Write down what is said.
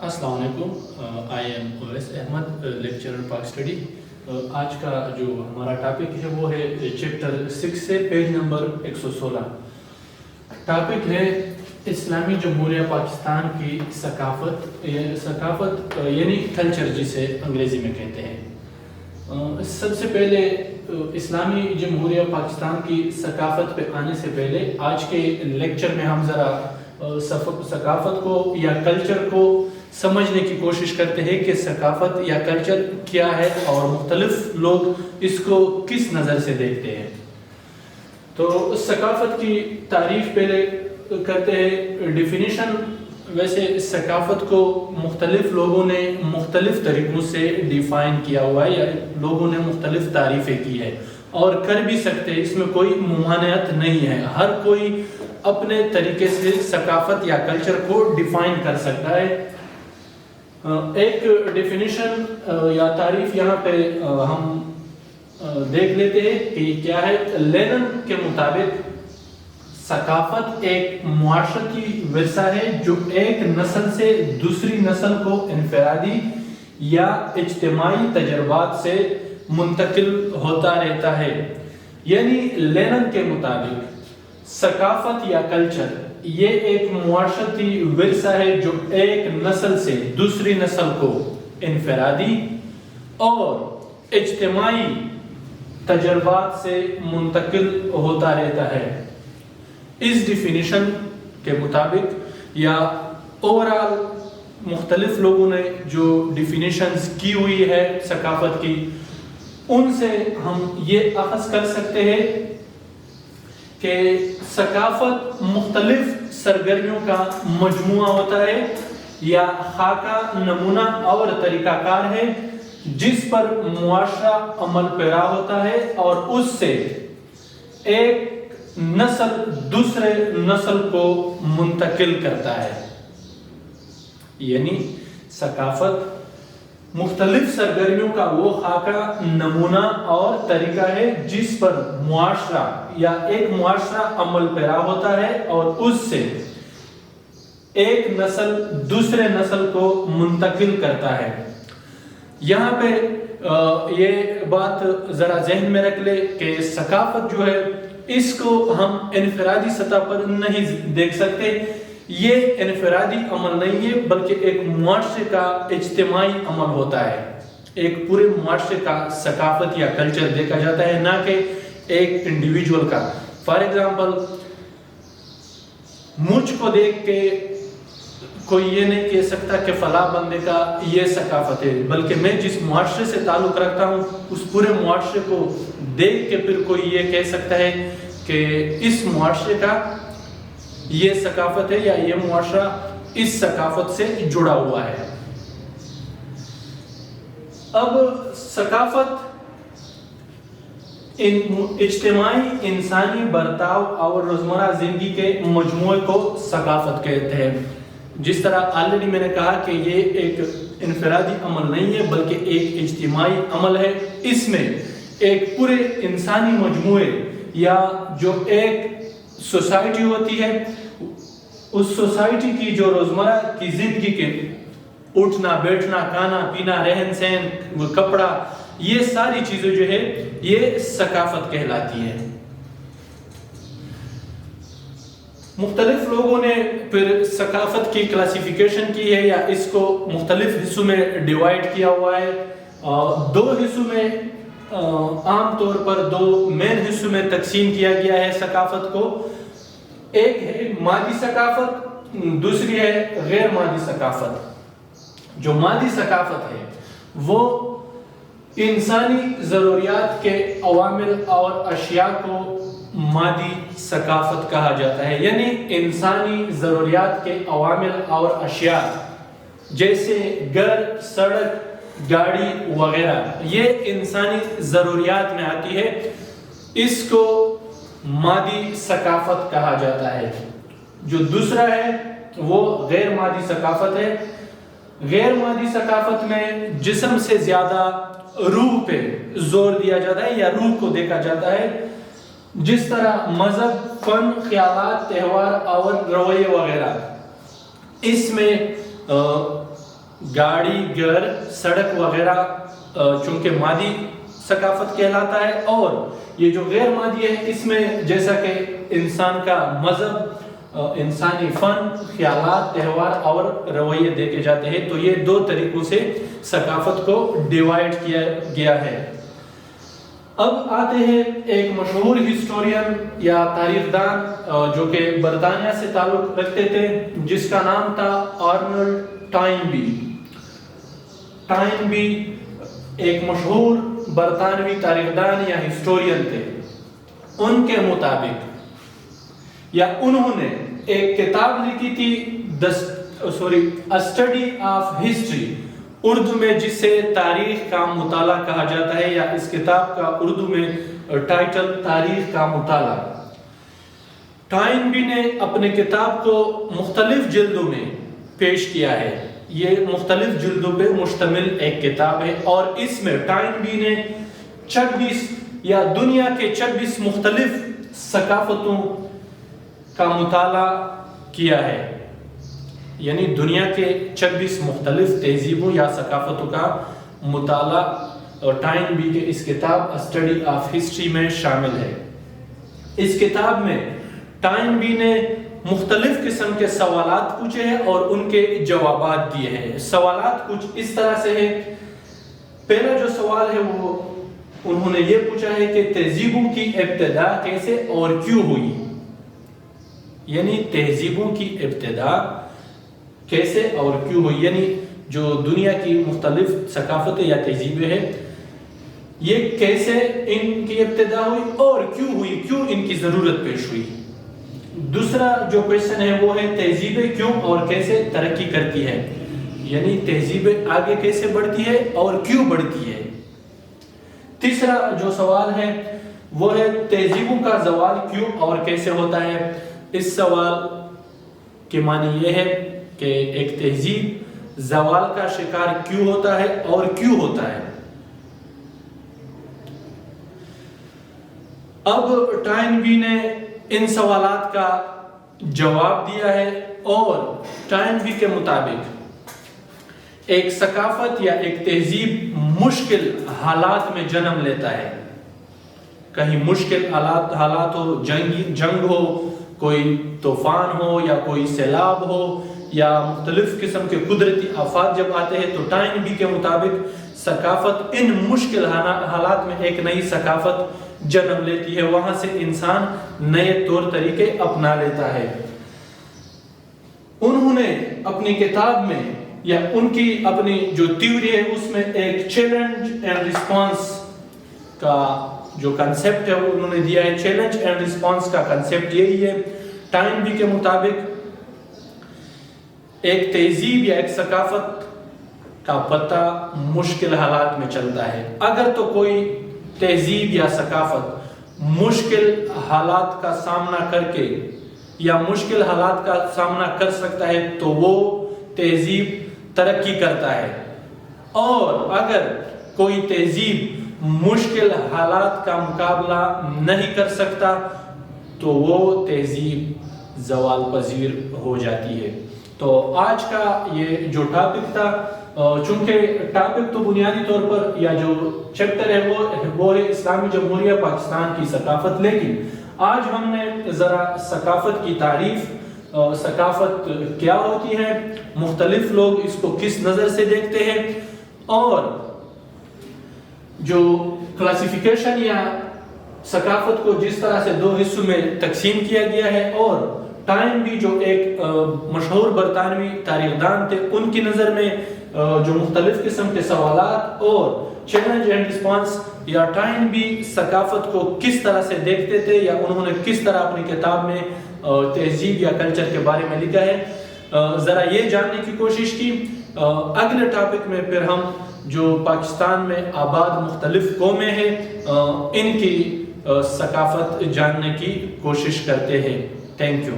السلام علیکم، I am Awais Ahmed, lecturer Pak study. آج کا جو ہمارا ٹاپک ہے وہ ہے چیپٹر 6 سے پیج نمبر 116۔ ٹاپک ہے اسلامی جمہوریہ پاکستان کی ثقافت یعنی کلچر، جسے انگریزی میں کہتے ہیں۔ سب سے پہلے اسلامی جمہوریہ پاکستان کی ثقافت پہ آنے سے پہلے آج کے لیکچر میں ہم ذرا ثقافت کو یا کلچر کو سمجھنے کی کوشش کرتے ہیں کہ ثقافت یا کلچر کیا ہے اور مختلف لوگ اس کو کس نظر سے دیکھتے ہیں۔ تو ثقافت کی تعریف پہلے کرتے ہیں، ڈیفینیشن۔ ویسے ثقافت کو مختلف لوگوں نے مختلف طریقوں سے ڈیفائن کیا ہوا ہے، یا لوگوں نے مختلف تعریفیں کی ہے اور کر بھی سکتے ہیں، اس میں کوئی ممانعت نہیں ہے۔ ہر کوئی اپنے طریقے سے ثقافت یا کلچر کو ڈیفائن کر سکتا ہے۔ ایک ڈیفینیشن یا تعریف یہاں پہ ہم دیکھ لیتے ہیں کہ کیا ہے۔ لینن کے مطابق ثقافت ایک معاشرتی ورثہ ہے جو ایک نسل سے دوسری نسل کو انفرادی یا اجتماعی تجربات سے منتقل ہوتا رہتا ہے۔ یعنی لینن کے مطابق ثقافت یا کلچر یہ ایک معاشرتی ورثہ ہے جو ایک نسل سے دوسری نسل کو انفرادی اور اجتماعی تجربات سے منتقل ہوتا رہتا ہے۔ اس ڈیفینیشن کے مطابق یا اوورال مختلف لوگوں نے جو ڈیفینیشنز کی ہوئی ہے ثقافت کی، ان سے ہم یہ اخذ کر سکتے ہیں کہ ثقافت مختلف سرگرمیوں کا مجموعہ ہوتا ہے یا خاکہ، نمونہ اور طریقہ کار ہے جس پر معاشرہ عمل پیرا ہوتا ہے اور اس سے ایک نسل دوسرے نسل کو منتقل کرتا ہے۔ یعنی ثقافت مختلف سرگرمیوں کا وہ خاکہ، نمونہ اور طریقہ ہے جس پر معاشرہ یا ایک معاشرہ عمل پیرا ہوتا ہے اور اس سے ایک نسل دوسرے نسل کو منتقل کرتا ہے۔ یہاں پہ یہ بات ذرا ذہن میں رکھ لے کہ ثقافت جو ہے اس کو ہم انفرادی سطح پر نہیں دیکھ سکتے۔ یہ انفرادی عمل نہیں ہے بلکہ ایک معاشرے کا اجتماعی عمل ہوتا ہے۔ ایک پورے معاشرے کا ثقافت یا کلچر دیکھا جاتا ہے، نہ کہ ایک انڈیویجول کا۔ فار ایگزامپل، مجھ کو دیکھ کے کوئی یہ نہیں کہہ سکتا کہ فلاں بندے کا یہ ثقافت ہے، بلکہ میں جس معاشرے سے تعلق رکھتا ہوں اس پورے معاشرے کو دیکھ کے پھر کوئی یہ کہہ سکتا ہے کہ اس معاشرے کا یہ ثقافت ہے یا یہ معاشرہ اس ثقافت سے جڑا ہوا ہے۔ اب ثقافت اجتماعی انسانی برتاؤ اور روزمرہ زندگی کے مجموعے کو ثقافت کہتے ہیں۔ جس طرح آلریڈی میں نے کہا کہ یہ ایک انفرادی عمل نہیں ہے بلکہ ایک اجتماعی عمل ہے۔ اس میں ایک پورے انسانی مجموعے یا جو ایک سوسائٹی ہوتی ہے، اس سوسائٹی کی جو روزمرہ کی زندگی کے اٹھنا بیٹھنا، کھانا پینا، رہن سہن، کپڑا، یہ ساری چیزیں جو ہے یہ ثقافت کہلاتی ہے۔ مختلف لوگوں نے پھر ثقافت کی کلاسیفیکیشن کی ہے یا اس کو مختلف حصوں میں ڈیوائیڈ کیا ہوا ہے۔ دو حصوں میں عام طور پر دو مین حصوں میں تقسیم کیا گیا ہے ثقافت کو۔ ایک ہے مادی ثقافت، دوسری ہے غیر مادی ثقافت۔ جو مادی ثقافت ہے وہ انسانی ضروریات کے عوامل اور اشیاء کو مادی ثقافت کہا جاتا ہے۔ یعنی انسانی ضروریات کے عوامل اور اشیاء جیسے گھر، سڑک، گاڑی وغیرہ، یہ انسانی ضروریات میں آتی ہے، اس کو مادی ثقافت کہا جاتا ہے۔ جو دوسرا ہے وہ غیر مادی ثقافت ہے۔ غیر مادی ثقافت میں جسم سے زیادہ روح پہ زور دیا جاتا ہے یا روح کو دیکھا جاتا ہے، جس طرح مذہب، فن، خیالات، تہوار اور رویے وغیرہ۔ اس میں گاڑی، گھر، سڑک وغیرہ چونکہ مادی ثقافت کہلاتا ہے، اور یہ جو غیر مادی ہے اس میں جیسا کہ انسان کا مذہب، انسانی فن، خیالات، تہوار اور رویے دیکھے جاتے ہیں۔ تو یہ دو طریقوں سے ثقافت کو ڈیوائیڈ کیا گیا ہے۔ اب آتے ہیں ایک مشہور ہسٹورین یا تاریخ دان جو کہ برطانیہ سے تعلق رکھتے تھے، جس کا نام تھا آرنلڈ ٹائنبی۔ ٹائنبی ایک مشہور برطانوی تاریخ دان یا ہسٹورین تھے۔ ان کے مطابق یا انہوں نے ایک کتاب لکھی تھی اسٹڈی آف ہسٹری، اردو میں جسے تاریخ کا مطالعہ کہا جاتا ہے، یا اس کتاب کا اردو میں ٹائٹل تاریخ کا مطالعہ۔ ٹائنبی نے اپنے کتاب کو مختلف جلدوں میں پیش کیا ہے۔ یہ مختلف جلدوں پہ مشتمل ایک کتاب ہے، اور اس میں ٹائنبی نے 26 یا دنیا کے 26 مختلف ثقافتوں کا مطالعہ کیا ہے، یعنی دنیا کے 26 مختلف تہذیبوں یا ثقافتوں کا مطالعہ ٹائنبی کے اس کتاب اسٹڈی آف ہسٹری میں شامل ہے۔ اس کتاب میں ٹائنبی نے مختلف قسم کے سوالات پوچھے ہیں اور ان کے جوابات دیے ہیں۔ سوالات کچھ اس طرح سے ہیں۔ پہلا جو سوال ہے وہ انہوں نے یہ پوچھا ہے کہ تہذیبوں کی ابتدا کیسے اور کیوں ہوئی، یعنی تہذیبوں کی ابتدا کیسے اور کیوں ہوئی، یعنی جو دنیا کی مختلف ثقافتیں یا تہذیبیں ہیں یہ کیسے ان کی ابتدا ہوئی اور کیوں ہوئی، کیوں ان کی ضرورت پیش ہوئی۔ دوسرا جو کویشچن ہے وہ ہے تہذیبیں کیوں اور کیسے ترقی کرتی ہے، یعنی تہذیبیں آگے کیسے بڑھتی ہے اور کیوں بڑھتی ہے۔ تیسرا جو سوال ہے وہ ہے تہذیبوں کا زوال کیوں اور کیسے ہوتا ہے۔ اس سوال کے معنی یہ ہے کہ ایک تہذیب زوال کا شکار کیوں ہوتا ہے اور کیوں ہوتا ہے۔ اب ٹائنبی نے ان سوالات کا جواب دیا ہے، اور ٹائنبی کے مطابق ایک ثقافت یا ایک تہذیب مشکل حالات میں جنم لیتا ہے۔ کہیں مشکل حالات ہو، جنگ ہو، کوئی طوفان ہو یا کوئی سیلاب ہو یا مختلف قسم کے قدرتی آفات جب آتے ہیں، تو ٹائنبی کے مطابق ثقافت ان مشکل حالات میں ایک نئی ثقافت جنم لیتی ہے، وہاں سے انسان نئے طور طریقے اپنا لیتا ہے۔ انہوں نے اپنی کتاب میں یا ان کی اپنی جو تھیوری ہے اس میں ایک چیلنج اینڈ رسپانس کا جو کنسپٹ ہے وہ انہوں نے دیا ہے۔ چیلنج اینڈ رسپانس کا کنسپٹ یہی ہے، ٹائنبی کے مطابق ایک تہذیب یا ایک ثقافت کا پتہ مشکل حالات میں چلتا ہے۔ اگر تو کوئی تہذیب یا ثقافت مشکل حالات کا سامنا کر کے یا مشکل حالات کا سامنا کر سکتا ہے تو وہ تہذیب ترقی کرتا ہے، اور اگر کوئی تہذیب مشکل حالات کا مقابلہ نہیں کر سکتا تو وہ تہذیب زوال پذیر ہو جاتی ہے۔ تو آج کا یہ جو ٹاپک تھا، چونکہ ٹاپک تو بنیادی طور پر یا جو چیپٹر ہے وہ ہے اسلامی جمہوریہ پاکستان کی ثقافت، لیکن آج ہم نے ذرا ثقافت کی تعریف، ثقافت کیا ہوتی ہے، مختلف لوگ اس کو کس نظر سے دیکھتے ہیں، اور جو کلاسیفیکیشن یا ثقافت کو جس طرح سے دو حصوں میں تقسیم کیا گیا ہے، اور ٹائنبی جو ایک مشہور برطانوی تاریخ دان تھے ان کی نظر میں جو مختلف قسم کے سوالات اور چیلنج اینڈ رسپانس، یا ٹائنبی ثقافت کو کس طرح سے دیکھتے تھے یا انہوں نے کس طرح اپنی کتاب میں تہذیب یا کلچر کے بارے میں لکھا ہے، ذرا یہ جاننے کی کوشش کی۔ اگلے ٹاپک میں پھر ہم جو پاکستان میں آباد مختلف قومیں ہیں ان کی ثقافت جاننے کی کوشش کرتے ہیں۔ Thank you.